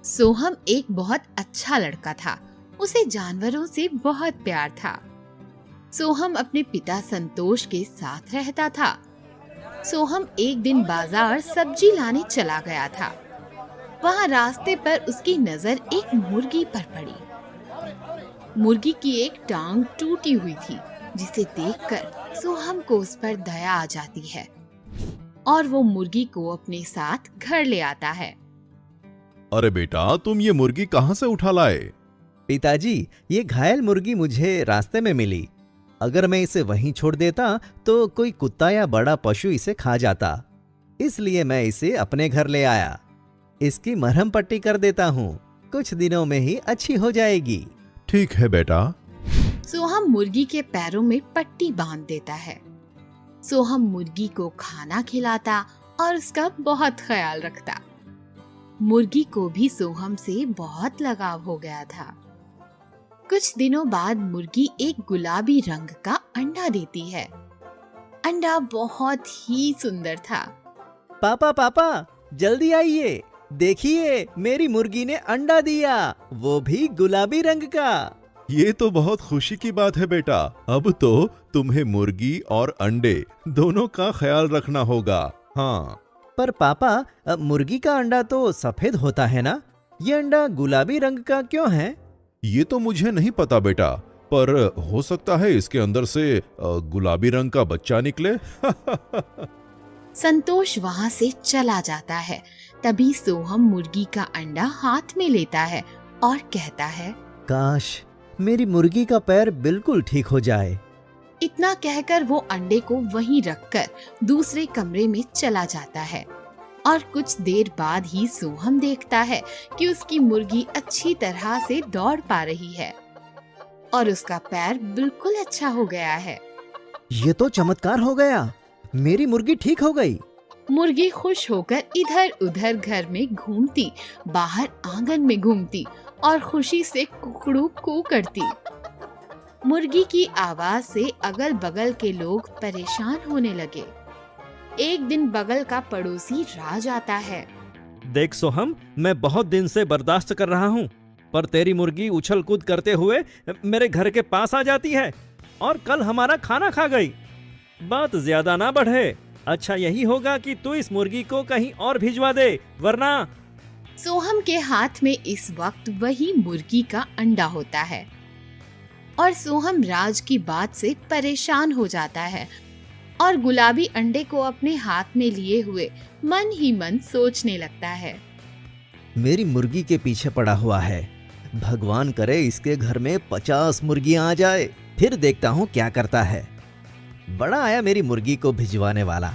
सोहम एक बहुत अच्छा लड़का था। उसे जानवरों से बहुत प्यार था। सोहम अपने पिता संतोष के साथ रहता था। सोहम एक दिन बाजार सब्जी लाने चला गया था। वहाँ रास्ते पर उसकी नजर एक मुर्गी पर पड़ी। मुर्गी की एक टांग टूटी हुई थी, जिसे देखकर सोहम को उस पर दया आ जाती है और वो मुर्गी को अपने साथ घर ले आता है। अरे बेटा, तुम ये मुर्गी कहाँ से उठा लाए? पिताजी, ये घायल मुर्गी मुझे रास्ते में मिली। अगर मैं इसे वहीं छोड़ देता तो कोई कुत्ता या बड़ा पशु इसे खा जाता। इसलिए मैं इसे अपने घर ले आया। इसकी मरहम पट्टी कर देता हूँ, कुछ दिनों में ही अच्छी हो जाएगी। ठीक है बेटा। सोहम मुर्गी के पैरों में पट्टी बांध देता है। सोहम मुर्गी को खाना खिलाता और उसका बहुत ख्याल रखता। मुर्गी को भी सोहम से बहुत लगाव हो गया था। कुछ दिनों बाद मुर्गी एक गुलाबी रंग का अंडा देती है। अंडा बहुत ही सुंदर था। पापा पापा, जल्दी आइए, देखिए मेरी मुर्गी ने अंडा दिया, वो भी गुलाबी रंग का। ये तो बहुत खुशी की बात है बेटा। अब तो तुम्हें मुर्गी और अंडे दोनों का ख्याल रखना होगा। हाँ। पर पापा, मुर्गी का अंडा तो सफेद होता है ना? ये अंडा गुलाबी रंग का क्यों है? ये तो मुझे नहीं पता बेटा, पर हो सकता है इसके अंदर से गुलाबी रंग का बच्चा निकले। संतोष वहाँ से चला जाता है। तभी सोहम मुर्गी का अंडा हाथ में लेता है और कहता है, काश मेरी मुर्गी का पैर बिल्कुल ठीक हो जाए। इतना कहकर वो अंडे को वहीं रखकर दूसरे कमरे में चला जाता है और कुछ देर बाद ही सोहम देखता है कि उसकी मुर्गी अच्छी तरह से दौड़ पा रही है और उसका पैर बिल्कुल अच्छा हो गया है। ये तो चमत्कार हो गया, मेरी मुर्गी ठीक हो गई। मुर्गी खुश होकर इधर उधर घर में घूमती, बाहर आंगन में घूमती और खुशी से कुकड़ू कू करती। मुर्गी की आवाज से अगल बगल के लोग परेशान होने लगे। एक दिन बगल का पड़ोसी राज आता है। देख सोहम, मैं बहुत दिन से बर्दाश्त कर रहा हूँ, पर तेरी मुर्गी उछल कूद करते हुए मेरे घर के पास आ जाती है और कल हमारा खाना खा गई। बात ज्यादा ना बढ़े, अच्छा यही होगा कि तू इस मुर्गी को कहीं और भिजवा दे, वरना। सोहम के हाथ में इस वक्त वही मुर्गी का अंडा होता है और सोहम राज की बात से परेशान हो जाता है और गुलाबी अंडे को अपने हाथ में लिए हुए मन ही मन सोचने लगता है। मेरी मुर्गी के पीछे पड़ा हुआ है, भगवान करे इसके घर में 50 मुर्गियां आ जाए, फिर देखता हूँ क्या करता है। बड़ा आया मेरी मुर्गी को भिजवाने वाला।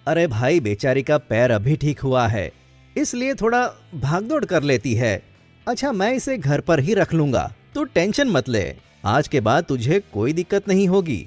अरे भाई, बेचारी का पैर अभी ठीक हुआ है, इसलिए थोड़ा भागदौड़ कर लेती है। अच्छा, मैं इसे घर पर ही रख लूंगा, तू टेंशन मत ले, आज के बाद तुझे कोई दिक्कत नहीं होगी।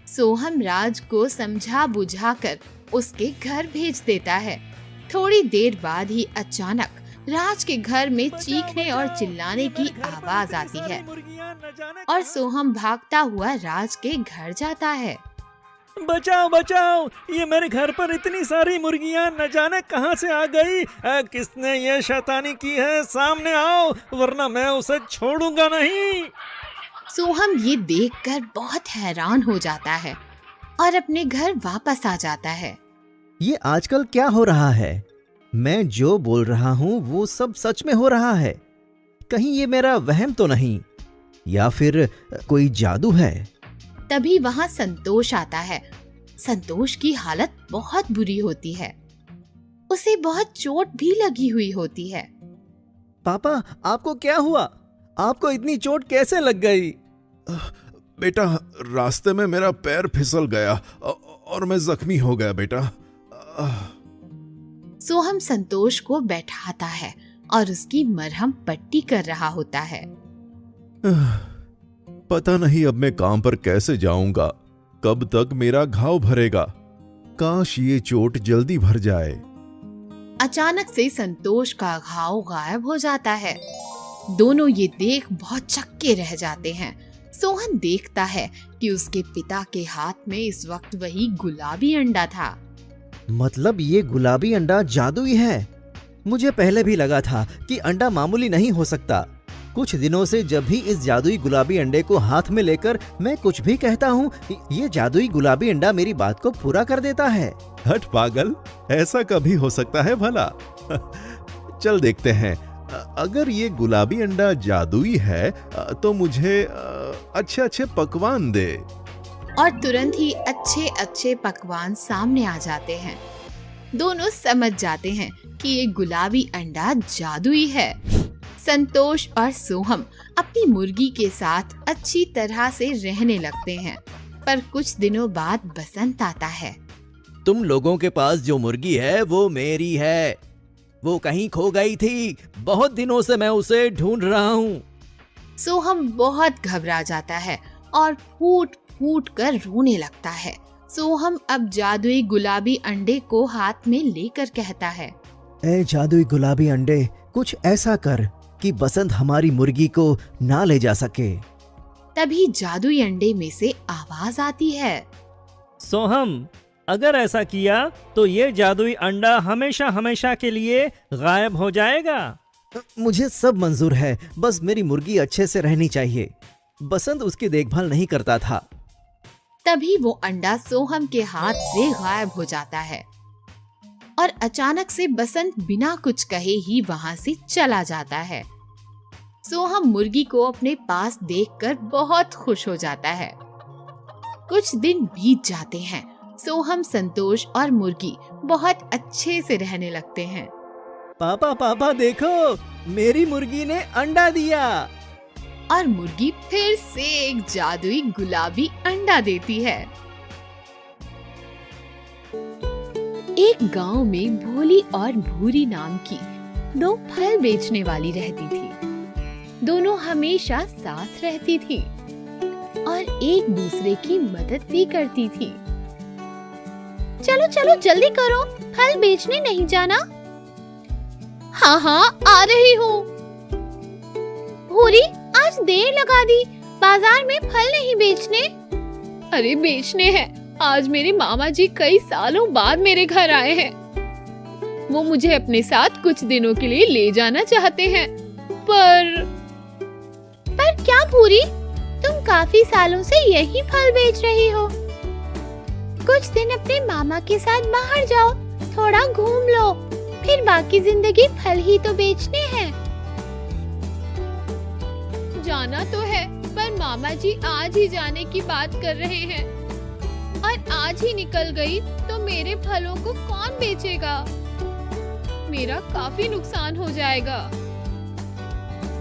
सोहम राज को समझा बुझाकर उसके घर भेज देता है। थोड़ी देर बाद ही अचानक राज के घर में चीखने और चिल्लाने की आवाज आती है और सोहम भागता हुआ राज के घर जाता है। बचाओ बचाओ, ये मेरे घर पर इतनी सारी मुर्गियां न जाने कहां से आ गई। किसने ये शैतानी की है, सामने आओ, वरना मैं उसे छोड़ूंगा नहीं। सोहम ये देखकर बहुत हैरान हो जाता है और अपने घर वापस आ जाता है। ये आजकल क्या हो रहा है? मैं जो बोल रहा हूँ वो सब सच में हो रहा है। कहीं ये मेरा वहम तो नहीं, या फिर कोई जादू है? तभी वहाँ संतोष आता है। संतोष की हालत बहुत बुरी होती है, उसे बहुत चोट भी लगी हुई होती है। पापा, आपको क्या हुआ? आपको इतनी चोट कैसे लग गई? बेटा, रास्ते में मेरा पैर फिसल गया और मैं जख्मी हो गया बेटा। सोहम संतोष को बैठाता है और उसकी मरहम पट्टी कर रहा होता है। पता नहीं अब मैं काम पर कैसे जाऊंगा, कब तक मेरा घाव भरेगा। काश ये चोट जल्दी भर जाए। अचानक से संतोष का घाव गायब हो जाता है। दोनों ये देख बहुत चक्के रह जाते हैं। सोहन देखता है कि उसके पिता के हाथ में इस वक्त वही गुलाबी अंडा था। मतलब ये गुलाबी अंडा जादुई है? मुझे पहले भी लगा था कि अंडा मामूली नहीं हो सकता। कुछ दिनों से जब भी इस जादुई गुलाबी अंडे को हाथ में लेकर मैं कुछ भी कहता हूँ, ये जादुई गुलाबी अंडा मेरी बात को पूरा कर देता है। हट पागल, ऐसा कभी हो सकता है भला? चल देखते हैं। अगर ये गुलाबी अंडा जादुई है तो मुझे अच्छे अच्छे पकवान दे। और तुरंत ही अच्छे अच्छे पकवान सामने आ जाते हैं। दोनों समझ जाते हैं कि ये गुलाबी अंडा जादुई है। संतोष और सोहम अपनी मुर्गी के साथ अच्छी तरह से रहने लगते हैं। पर कुछ दिनों बाद बसंत आता है। तुम लोगों के पास जो मुर्गी है वो मेरी है। वो कहीं खो गई थी, बहुत दिनों से मैं उसे ढूंढ रहा हूँ। सोहम बहुत घबरा जाता है और फूट फूट कर रोने लगता है। सोहम अब जादुई गुलाबी अंडे को हाथ में लेकर कहता है, ए जादुई गुलाबी अंडे, कुछ ऐसा कर कि बसंत हमारी मुर्गी को ना ले जा सके। तभी जादुई अंडे में से आवाज आती है, सोहम, अगर ऐसा किया तो ये जादुई अंडा हमेशा हमेशा के लिए गायब हो जाएगा। मुझे सब मंजूर है, बस मेरी मुर्गी अच्छे से रहनी चाहिए। बसंत उसकी देखभाल नहीं करता था। तभी वो अंडा सोहम के हाथ से गायब हो जाता है और अचानक से बसंत बिना कुछ कहे ही वहाँ से चला जाता है। सोहम मुर्गी को अपने पास देखकर बहुत खुश हो जाता है। कुछ दिन बीत जाते हैं। सोहम, संतोष और मुर्गी बहुत अच्छे से रहने लगते हैं। पापा पापा देखो, मेरी मुर्गी ने अंडा दिया। और मुर्गी फिर से एक जादुई गुलाबी अंडा देती है। एक गांव में भोली और भूरी नाम की दो फल बेचने वाली रहती थी। दोनों हमेशा साथ रहती थी और एक दूसरे की मदद भी करती थी। चलो चलो जल्दी करो, फल बेचने नहीं जाना? हाँ हाँ, आ रही हूँ। भूरी, आज देर लगा दी, बाजार में फल नहीं बेचने? अरे बेचने हैं। आज मेरे मामा जी कई सालों बाद मेरे घर आए हैं। वो मुझे अपने साथ कुछ दिनों के लिए ले जाना चाहते हैं। पर क्या भूरी, तुम काफी सालों से यही फल बेच रही हो। कुछ दिन अपने मामा के साथ बाहर जाओ, थोड़ा घूम लो, फिर बाकी जिंदगी फल ही तो बेचने हैं। जाना तो है, पर मामा जी आज ही जाने की बात कर रहे हैं और आज ही निकल गई तो मेरे फलों को कौन बेचेगा? मेरा काफी नुकसान हो जाएगा।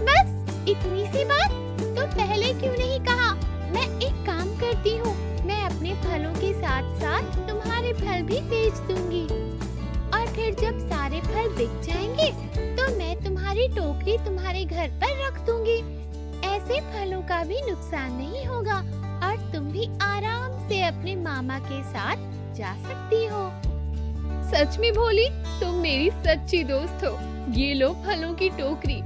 बस इतनी सी बात, तो पहले क्यों नहीं कहा? मैं एक काम करती हूँ, मैं अपने फलों के साथ साथ तुम्हारे फल भी बेच दूंगी और फिर जब सारे फल बिक जाएंगे तो मैं तुम्हारी टोकरी तुम्हारे घर पर रख दूंगी। ऐसे फलों का भी नुकसान नहीं होगा और तुम भी आराम से अपने मामा के साथ जा सकती हो। सच में भोली, तुम मेरी सच्ची दोस्त हो। ये लो फलों की टोकरी,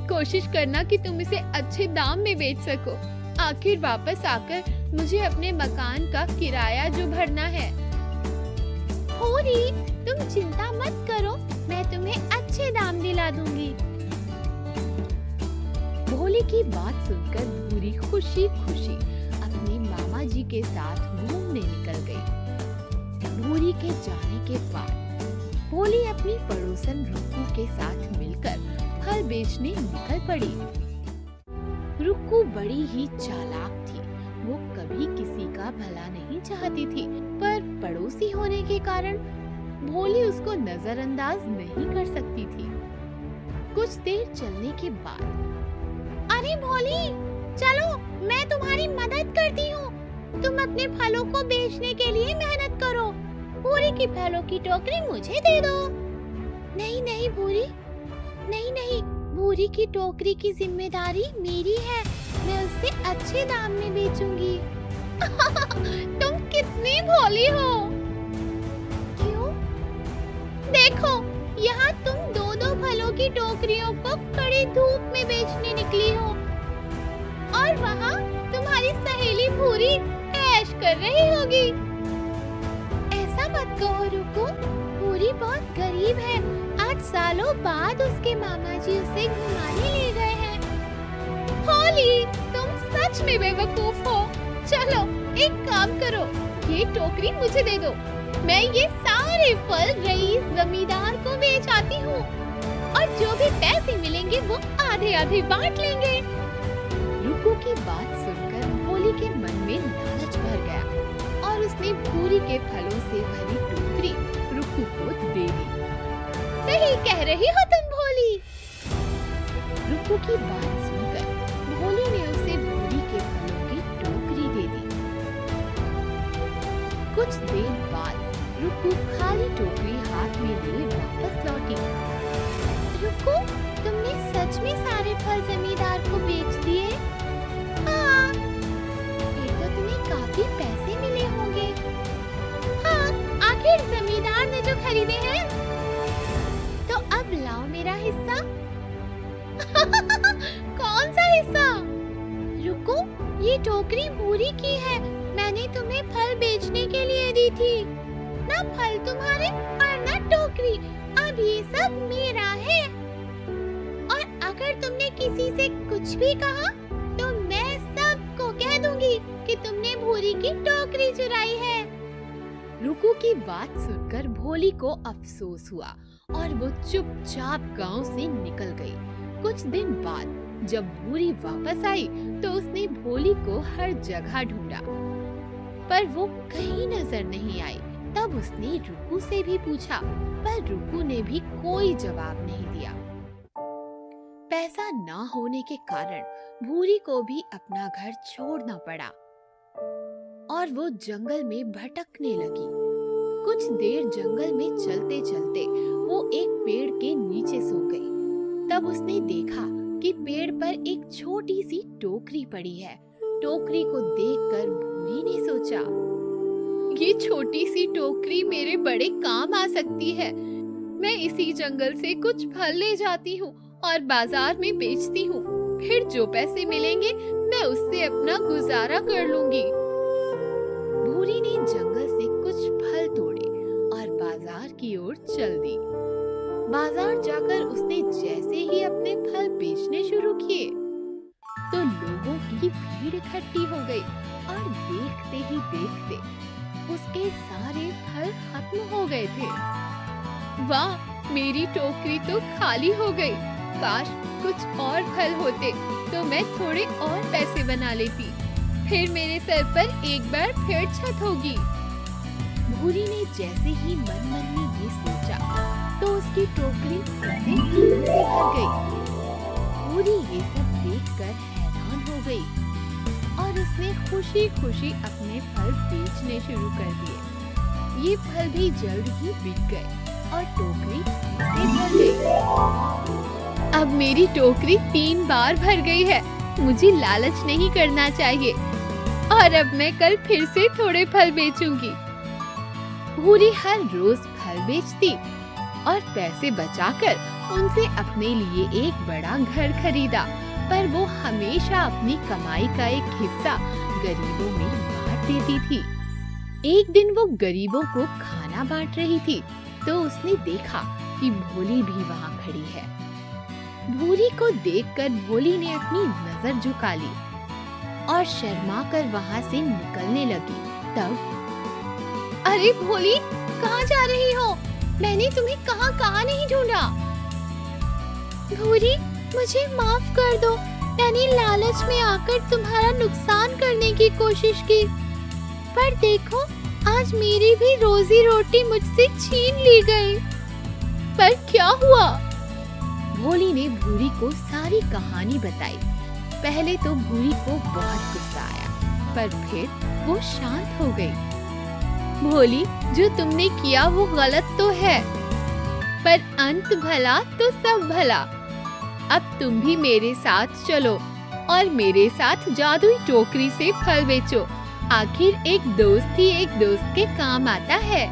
कोशिश करना कि तुम इसे अच्छे दाम में बेच सको। आखिर वापस आकर मुझे अपने मकान का किराया जो भरना है। भोली, तुम चिंता मत करो, मैं तुम्हें अच्छे दाम दिला दूंगी। भोली की बात सुनकर भूरी खुशी खुशी अपने मामा जी के साथ घूमने निकल गई। भूरी के जाने के बाद भोली अपनी पड़ोसन रुक्कू के साथ मिलकर फल बेचने निकल पड़ी। रुक्कू बड़ी ही चालाक थी। वो कभी किसी का भला नहीं चाहती थी, पर पड़ोसी होने के कारण भोली उसको नजरअंदाज नहीं कर सकती थी। कुछ देर चलने के बाद, अरे भोली, चलो मैं तुम्हारी मदद करती हूँ। तुम अपने फलों को बेचने के लिए मेहनत करो। भूरी की फलों की टोकरी मुझे दे दो। नहीं नहीं भूरी, नहीं नहीं, भूरी की टोकरी की जिम्मेदारी मेरी है। मैं उससे अच्छे दाम में बेचूंगी। तुम कितनी भोली हो। क्यों? देखो, यहाँ तुम दो दो फलों की टोकरियों को कड़ी धूप में बेचने निकली हो और वहाँ तुम्हारी सहेली भूरी ऐश कर रही होगी। ऐसा मत कहो रुको, भूरी बहुत गरीब है। आज सालों बाद उसके मामा जी उसे घुमाने ले गए हैं। होली, तुम सच में बेवकूफ हो। चलो एक काम करो, ये टोकरी मुझे दे दो। मैं ये सारे फल रईस जमींदार को बेच आती हूँ और जो भी पैसे मिलेंगे वो आधे आधे बांट लेंगे। रुकू की बात सुनकर भोली के मन में लालच भर गया और उसने भूरी के फलों से भरी टोकरी रुकू को दे दी। सही कह रही हो तुम भोली। रुकू की बात सुनकर भोली ने उसे भूरी के फलों की टोकरी दे दी। कुछ देर बाद रुकू खाली टोकरी हाथ में लिए वापस लौटी। रुकू, तुमने सच में सारे फल जमींदार को बेच दिए? हाँ। फिर तो तुम्हें काफी पैसे मिले होंगे। हाँ, आखिर जमींदार ने जो खरीदे हैं। तो अब लाओ मेरा हिस्सा। कौन सा हिस्सा? रुको, ये टोकरी भूरी की है। मैंने तुम्हें फल बेचने के लिए दी थी। ना फल तुम्हारे और ना टोकरी। अब ये सब मेरा है। और अगर तुमने किसी से कुछ भी कहा तो मैं सबको कह दूंगी कि तुमने भूरी की टोकरी चुराई है। रुकू की बात सुनकर भोली को अफसोस हुआ और वो चुपचाप गांव से निकल गई। कुछ दिन बाद जब भूरी वापस आई तो उसने भोली को हर जगह ढूंढा, पर वो कहीं नजर नहीं आई। तब उसने रुकू से भी पूछा, पर रुकू ने भी कोई जवाब नहीं दिया। पैसा ना होने के कारण भूरी को भी अपना घर छोड़ना पड़ा और वो जंगल में भटकने लगी। कुछ देर जंगल में चलते चलते वो एक पेड़ के नीचे सो गई। तब उसने देखा कि पेड़ पर एक छोटी सी टोकरी पड़ी है। टोकरी को देखकर भूरी ने सोचा, ये छोटी सी टोकरी मेरे बड़े काम आ सकती है। मैं इसी जंगल से कुछ फल ले जाती हूँ और बाजार में बेचती हूँ। फिर जो पैसे मिलेंगे मैं उससे अपना गुजारा कर लूंगी। भूरी ने जंगल से कुछ फल तोड़े और बाजार की ओर चल दी। बाजार जाकर उसने जैसे ही अपने फल बेचने शुरू किए तो लोगों की भीड़ इकट्ठी हो गई और देखते ही देखते उसके सारे फल खत्म हो गए थे। वाह, मेरी टोकरी तो खाली हो गई। काश कुछ और फल होते तो मैं थोड़े और पैसे बना लेती। फिर मेरे सर पर एक बार फिर छत होगी। भूरी ने जैसे ही मन मन में ये सोचा तो उसकी टोकरी फिर से फलों से भर गई। भूरी ये सब देखकर हैरान हो गई और उसने खुशी खुशी अपने फल बेचने शुरू कर दिए। ये फल भी जल्द ही बिक गए और टोकरी से भर गई। अब मेरी टोकरी 3 बार भर गई है। मुझे लालच नहीं करना चाहिए और अब मैं कल फिर से थोड़े फल बेचूंगी। भूरी हर रोज फल बेचती और पैसे बचाकर उनसे अपने लिए एक बड़ा घर खरीदा, पर वो हमेशा अपनी कमाई का एक हिस्सा गरीबों में बांट देती थी। एक दिन वो गरीबों को खाना बांट रही थी तो उसने देखा कि भोली भी वहाँ खड़ी है। भूरी को देखकर भोली ने अपनी नजर झुका ली और शर्मा कर वहाँ से निकलने लगी। तब, अरे भोली, कहाँ जा रही हो? मैंने तुम्हें कहाँ नहीं ढूंढा। भूरी, मुझे माफ कर दो। मैंने लालच में आकर तुम्हारा नुकसान करने की कोशिश की, पर देखो आज मेरी भी रोजी रोटी मुझसे छीन ली गई। पर क्या हुआ? भोली ने भूरी को सारी कहानी बताई। पहले तो भूरी को बहुत गुस्सा आया, पर फिर वो शांत हो गई। भोली, जो तुमने किया वो गलत तो है, पर अंत भला तो सब भला। अब तुम भी मेरे साथ चलो और मेरे साथ जादुई टोकरी से फल बेचो। आखिर एक दोस्त ही एक दोस्त के काम आता है।